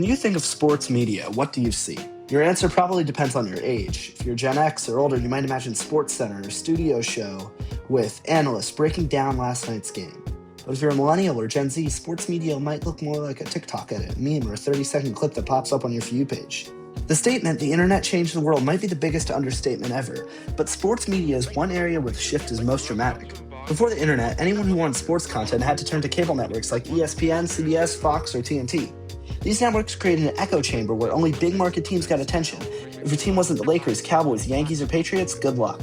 When you think of sports media, what do you see? Your answer probably depends on your age. If you're Gen X or older, you might imagine SportsCenter or Studio Show with analysts breaking down last night's game. But if you're a millennial or Gen Z, sports media might look more like a TikTok edit, meme, or a 30-second clip that pops up on your For You page. The statement, "the internet changed the world," might be the biggest understatement ever, but sports media is one area where the shift is most dramatic. Before the internet, anyone who wanted sports content had to turn to cable networks like ESPN, CBS, Fox, or TNT. These networks created an echo chamber where only big market teams got attention. If your team wasn't the Lakers, Cowboys, Yankees, or Patriots, good luck.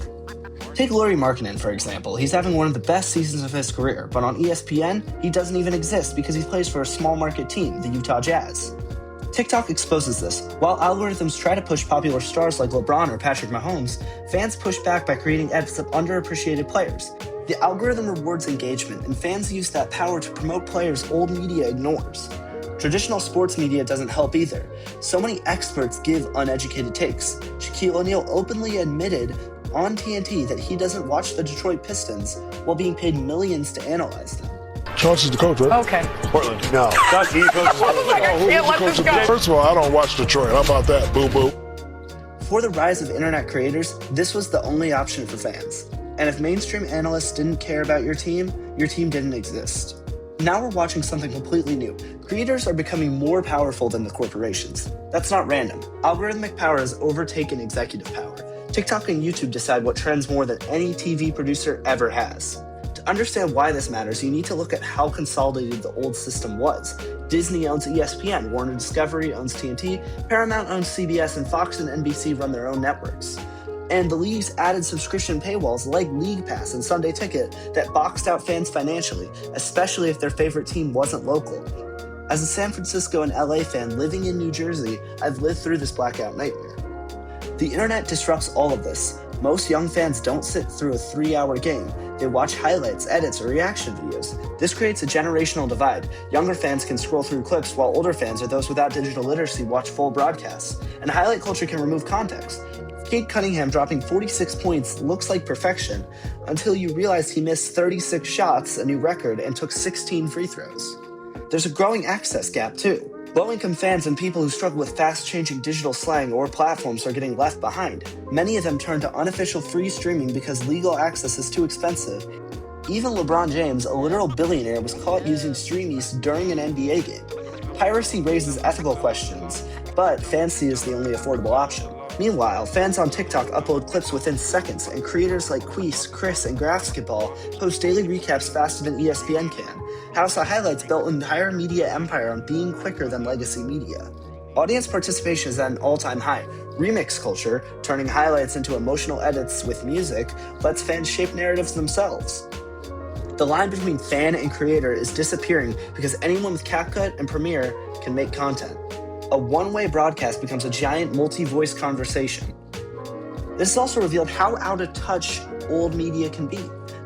Take Lauri Markkanen, for example. He's having one of the best seasons of his career, but on ESPN, he doesn't even exist because he plays for a small market team, the Utah Jazz. TikTok exposes this. While algorithms try to push popular stars like LeBron or Patrick Mahomes, fans push back by creating ads of underappreciated players. The algorithm rewards engagement, and fans use that power to promote players old media ignores. Traditional sports media doesn't help either. So many experts give uneducated takes. Shaquille O'Neal openly admitted on TNT that he doesn't watch the Detroit Pistons while being paid millions to analyze them. Chauncey's the coach, right? Okay. Portland. No. He coaches. I can't let this go. First of all, I don't watch Detroit. How about that? Boo boo. Before the rise of internet creators, this was the only option for fans. And if mainstream analysts didn't care about your team didn't exist. Now we're watching something completely new. Creators are becoming more powerful than the corporations. That's not random. Algorithmic power has overtaken executive power. TikTok and YouTube decide what trends more than any TV producer ever has. To understand why this matters, you need to look at how consolidated the old system was. Disney owns ESPN, Warner Discovery owns TNT, Paramount owns CBS, and Fox and NBC run their own networks. And the leagues added subscription paywalls like League Pass and Sunday Ticket that boxed out fans financially, especially if their favorite team wasn't local. As a San Francisco and LA fan living in New Jersey, I've lived through this blackout nightmare. The internet disrupts all of this. Most young fans don't sit through a 3-hour game. They watch highlights, edits, or reaction videos. This creates a generational divide. Younger fans can scroll through clips, while older fans or those without digital literacy watch full broadcasts. And highlight culture can remove context. Cade Cunningham dropping 46 points looks like perfection until you realize he missed 36 shots, a new record, and took 16 free throws. There's a growing access gap, too. Low-income fans and people who struggle with fast-changing digital slang or platforms are getting left behind. Many of them turn to unofficial free streaming because legal access is too expensive. Even LeBron James, a literal billionaire, was caught using Streamies during an NBA game. Piracy raises ethical questions, but fans see it as the only affordable option. Meanwhile, fans on TikTok upload clips within seconds, and creators like Queese, Chris, and Graphsketball post daily recaps faster than ESPN can. House of Highlights built an entire media empire on being quicker than legacy media. Audience participation is at an all-time high. Remix culture, turning highlights into emotional edits with music, lets fans shape narratives themselves. The line between fan and creator is disappearing because anyone with CapCut and Premiere can make content. A one-way broadcast becomes a giant multi-voice conversation. This has also revealed how out of touch old media can be.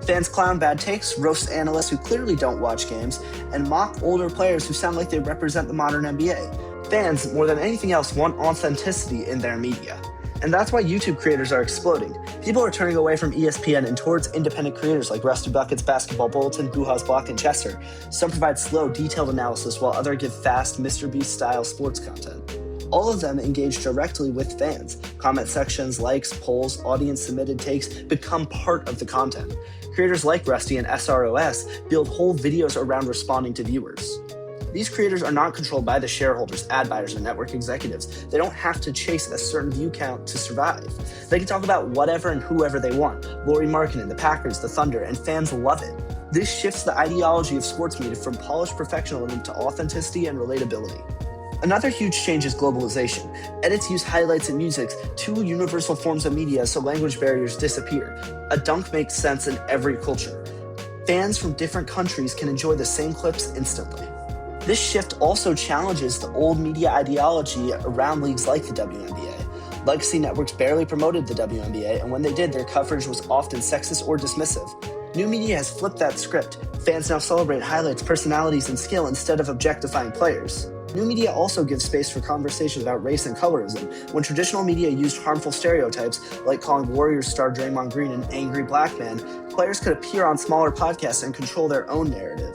Fans clown bad takes, roast analysts who clearly don't watch games, and mock older players who sound like they represent the modern NBA. Fans, more than anything else, want authenticity in their media. And that's why YouTube creators are exploding. People are turning away from ESPN and towards independent creators like Rusty Buckets, Basketball Bulletin, Buha's Block, and Chester. Some provide slow, detailed analysis while others give fast, Mr. Beast-style sports content. All of them engage directly with fans. Comment sections, likes, polls, audience-submitted takes become part of the content. Creators like Rusty and SROS build whole videos around responding to viewers. These creators are not controlled by the shareholders, ad buyers, or network executives. They don't have to chase a certain view count to survive. They can talk about whatever and whoever they want. Lauri Markkanen, the Packers, the Thunder, and fans love it. This shifts the ideology of sports media from polished professionalism to authenticity and relatability. Another huge change is globalization. Edits use highlights and music, two universal forms of media, so language barriers disappear. A dunk makes sense in every culture. Fans from different countries can enjoy the same clips instantly. This shift also challenges the old media ideology around leagues like the WNBA. Legacy networks barely promoted the WNBA, and when they did, their coverage was often sexist or dismissive. New media has flipped that script. Fans now celebrate highlights, personalities, and skill instead of objectifying players. New media also gives space for conversations about race and colorism. When traditional media used harmful stereotypes, like calling Warriors star Draymond Green an angry black man, players could appear on smaller podcasts and control their own narrative.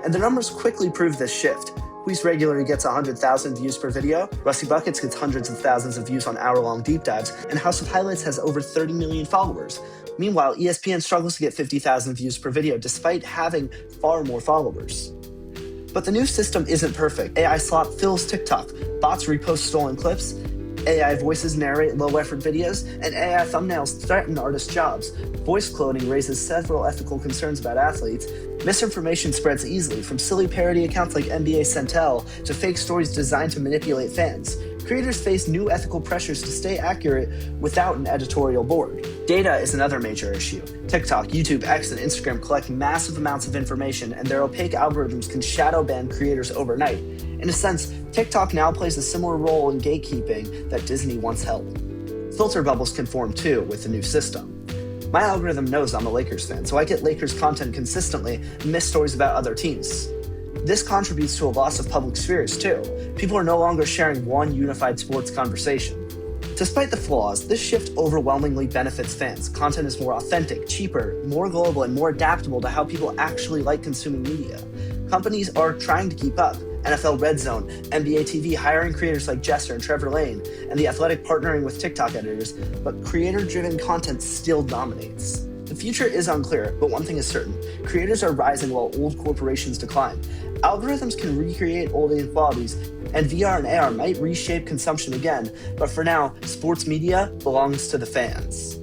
And the numbers quickly proved this shift. Who's Regularly gets 100,000 views per video, Rusty Buckets gets hundreds of thousands of views on hour-long deep dives, and House of Highlights has over 30 million followers. Meanwhile, ESPN struggles to get 50,000 views per video despite having far more followers. But the new system isn't perfect. AI slop fills TikTok, bots repost stolen clips, AI voices narrate low-effort videos, and AI thumbnails threaten artists' jobs. Voice cloning raises several ethical concerns about athletes. Misinformation spreads easily, from silly parody accounts like NBA Centel to fake stories designed to manipulate fans. Creators face new ethical pressures to stay accurate without an editorial board. Data is another major issue. TikTok, YouTube, X, and Instagram collect massive amounts of information, and their opaque algorithms can shadow ban creators overnight. In a sense, TikTok now plays a similar role in gatekeeping that Disney once held. Filter bubbles can form too with the new system. My algorithm knows I'm a Lakers fan, so I get Lakers content consistently and miss stories about other teams. This contributes to a loss of public spheres too. People are no longer sharing one unified sports conversation. Despite the flaws, this shift overwhelmingly benefits fans. Content is more authentic, cheaper, more global, and more adaptable to how people actually like consuming media. Companies are trying to keep up. NFL Red Zone, NBA TV hiring creators like Jester and Trevor Lane, and The Athletic partnering with TikTok editors, but creator-driven content still dominates. The future is unclear, but one thing is certain. Creators are rising while old corporations decline. Algorithms can recreate old inequalities, and VR and AR might reshape consumption again, but for now, sports media belongs to the fans.